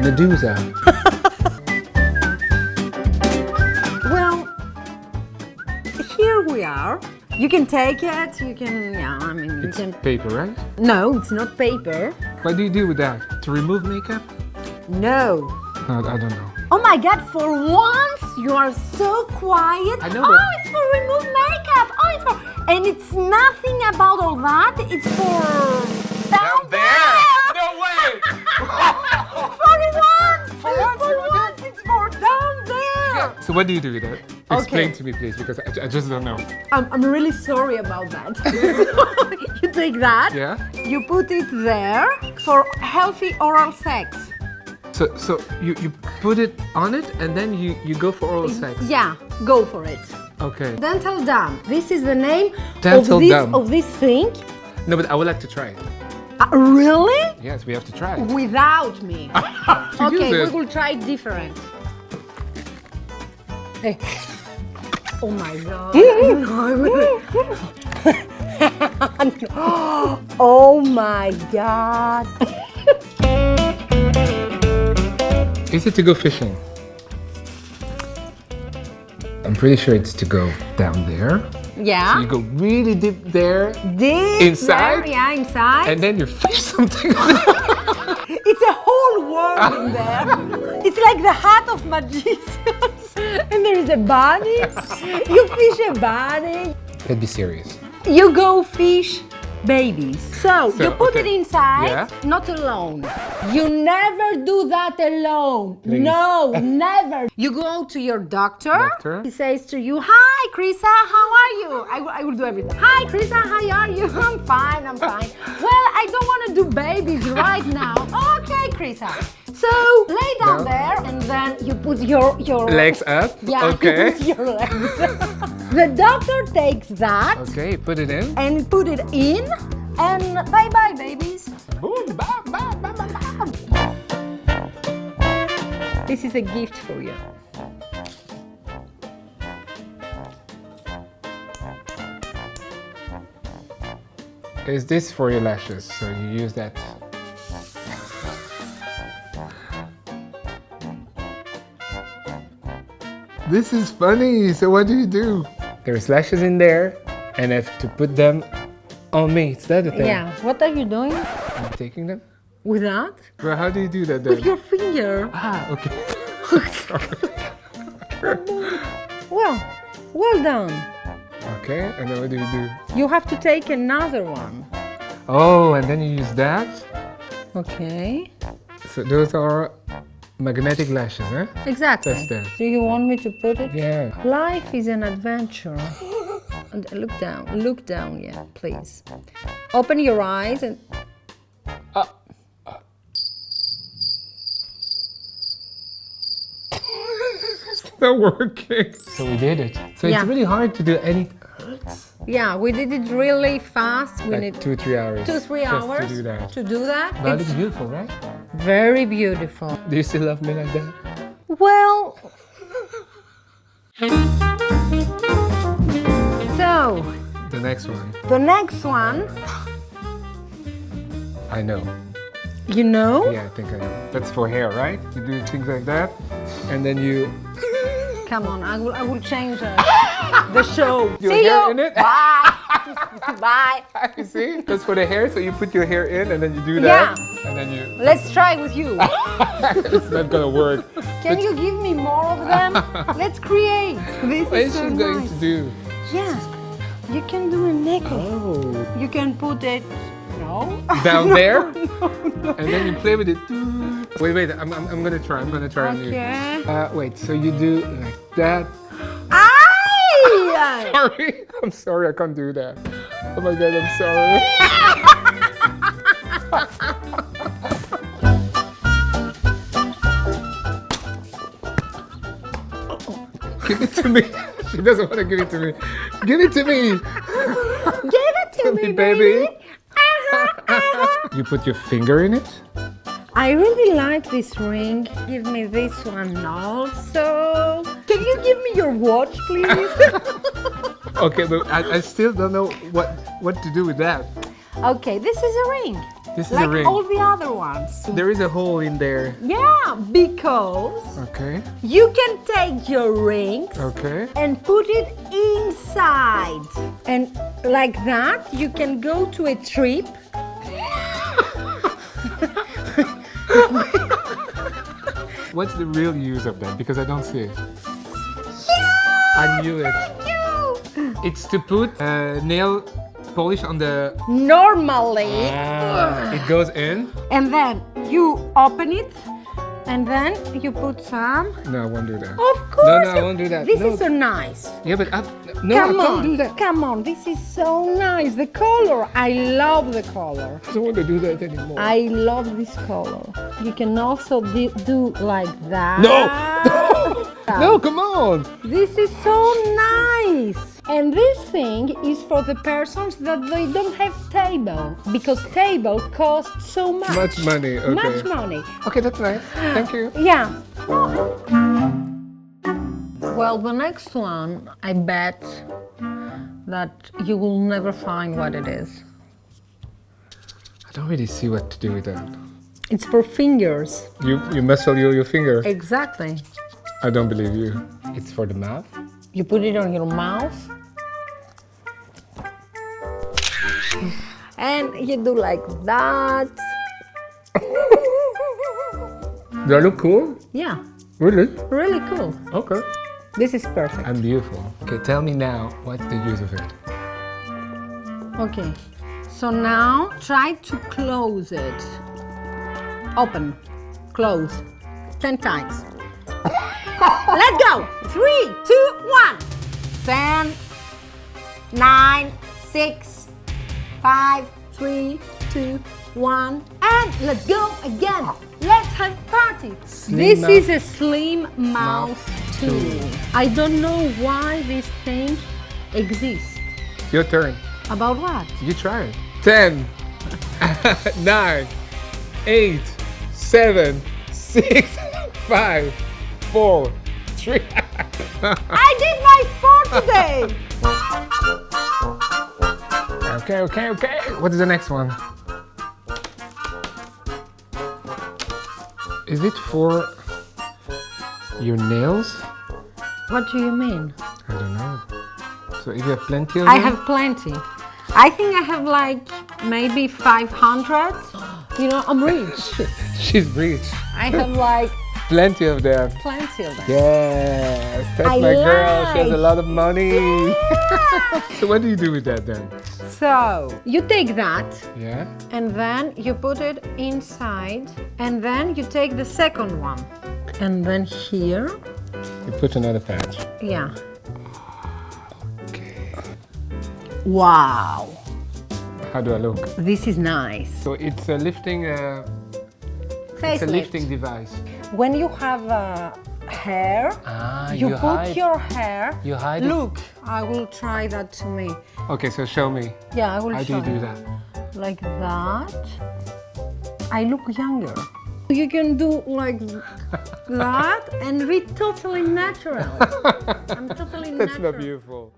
Medusa. Well, here we are. You can take it, you can, yeah, I mean, you It's can... paper, right? No, it's not paper. What do you do with that? To remove makeup? No. No, I don't know. Oh my God, for once you are so quiet. I know, Oh, but- it's for remove makeup. Oh, it's for... And it's nothing about all that. It's for... Down there! No way! For once! For once, For once, it's for down there! So what do you do with it? Explain Okay. to me, please, because I just don't know. I'm really sorry about that. You take that, Yeah? you put it there for healthy oral sex. So you put it on it and then you go for oral sex. Yeah, go for it. Okay. Dental dam. This is the name Dental dam. of this thing. No, but I would like to try it. Really? Yes, we have to try it. Without me. Okay, use we it. will try it different. Hey. Oh my God. Oh my God. Is it to go fishing? I'm pretty sure it's to go down there. Yeah. So you go really deep there, Deep Inside? there, yeah, inside. and then you fish something. It's a whole world in there. It's like the hat of magicians. And there is a bunny. You fish a bunny. Let's be serious. You go fish babies. So you put okay. it inside, Yeah. not alone. You never do that alone. Please. No, never. You go to your doctor. Doctor. He says to you, "Hi, Krisa, how are you?" I will do everything. "Hi, Krisa, how are you?" "I'm fine, I'm fine." "Well, I don't want to do babies right now." "Okay, Krisa." So lay down No. there and then you put your Legs up. Yeah, Okay. you put your legs. The doctor takes that Okay, put it in. and put it in, and bye-bye, babies. Boom, bam, bam, bam, bam, bam. This is a gift for you. Is this for your lashes? So you use that. This is funny. So what do you do? There's lashes in there, and I have to put them on me. Is that the thing? Yeah, what are you doing I'm taking them. with that? Well, how do you do that then? With your finger. Ah, okay. Sorry. Well done. Okay, and then what do you do? You have to take another one. Oh, and then you use that. Okay. So those are magnetic lashes, huh? Exactly. That's there. Do you want me to put it? Yeah. Life is an adventure. And look down, yeah, please. Open your eyes and It's not working. So we did it. So Yeah. it's really hard to do any. yeah, we did it really fast. We Like need 2-3 hours. 2-3 just hours to do that. to do that. That It's is beautiful, right? very beautiful. Do you still love me like that? Well, so The next one. the next one, I know. you know, Yeah, I think I know. That's for hair, right? You do things like that, and then you. come on, I will change the show. Your See hair you. in it? Bye. Bye. You see? That's for the hair, so you put your hair in, and then you do that, and then you. Let's try with you. It's not gonna work. Can you give me more of them? Let's create. This What is is so she going nice. to do? Yeah, you can do a necklace. Oh. You can put it. No. Down there, No. and then you play with it. Wait, I'm gonna try. I'm gonna try on you. Okay. Wait, so you do like that. Ay! Sorry, I'm sorry, I can't do that. Oh my god, I'm sorry. Give it to me. She doesn't want to give it to me. Give it to me. Give it to me, baby. You put your finger in it. I really like this ring. Give me this one also. Can you give me your watch, please? Okay, but I still don't know what to do with that. Okay, this is a ring. This is like a ring. all the other ones. There is a hole in there. Yeah, because Okay. you can take your rings Okay. and put it inside. And like that, you can go to a trip. What's the real use of that? Because I don't see it. Yeah! I knew it. You. It's to put nail polish on the. Normally. It goes in. And then you open it, and then you put some. No, I won't do that. Of course. No, I won't do that. This No. is so nice. Yeah, but no, Come I can't on, do that. come on. This is so nice. The color. I love the color. I don't want to do that anymore. I love this color. You can also do like that. No! No, come on! This is so nice. And this thing is for the persons that they don't have table, because table costs so much. Much money, okay. Much money. Okay, that's nice. Thank you. Yeah. Well, the next one, I bet that you will never find what it is. I don't really see what to do with that. It's for fingers. You muscle your finger. Exactly. I don't believe you. It's for the mouth? You put it on your mouth. And you do like that. Do I look cool? Yeah, Really? really cool. Okay. This is perfect. I'm beautiful. Okay, tell me now, what's the use of it? Okay, so now try to close it. Open, close, 10 times. Let's go. 3, 2, 1. 10, 9, 6, 5, 3, 2, 1. And let's go again. Let's have party. Slim This mouth. is a slim mouth tool. I don't know why this thing exists. Your turn. About what? You try it. 10, 9, 8, 7, 6, 5, 4, 3. I did my sport today. Okay. What is the next one? Is it for your nails? What do you mean? I don't know. So if you have plenty of I them? have plenty. I think I have like maybe 500. You know, I'm rich. She's rich. I have like Plenty of them. plenty of them. Yes, that's I my girl. She has a like. lot of money. Yeah. So what do you do with that then? So you take that Yeah. and then you put it inside, and then you take the second one, and then here, You put another patch. yeah. Okay. Wow, How do I look? this is nice. So it's a lifting. It's a Facelift. lifting device. When you have hair, you put your hair. You hide it? Look, I will try that to me. Okay, so show me. Yeah, I will How do show you do that? Like that. I look younger. You can do like that and be totally natural. I'm totally That's natural. not beautiful.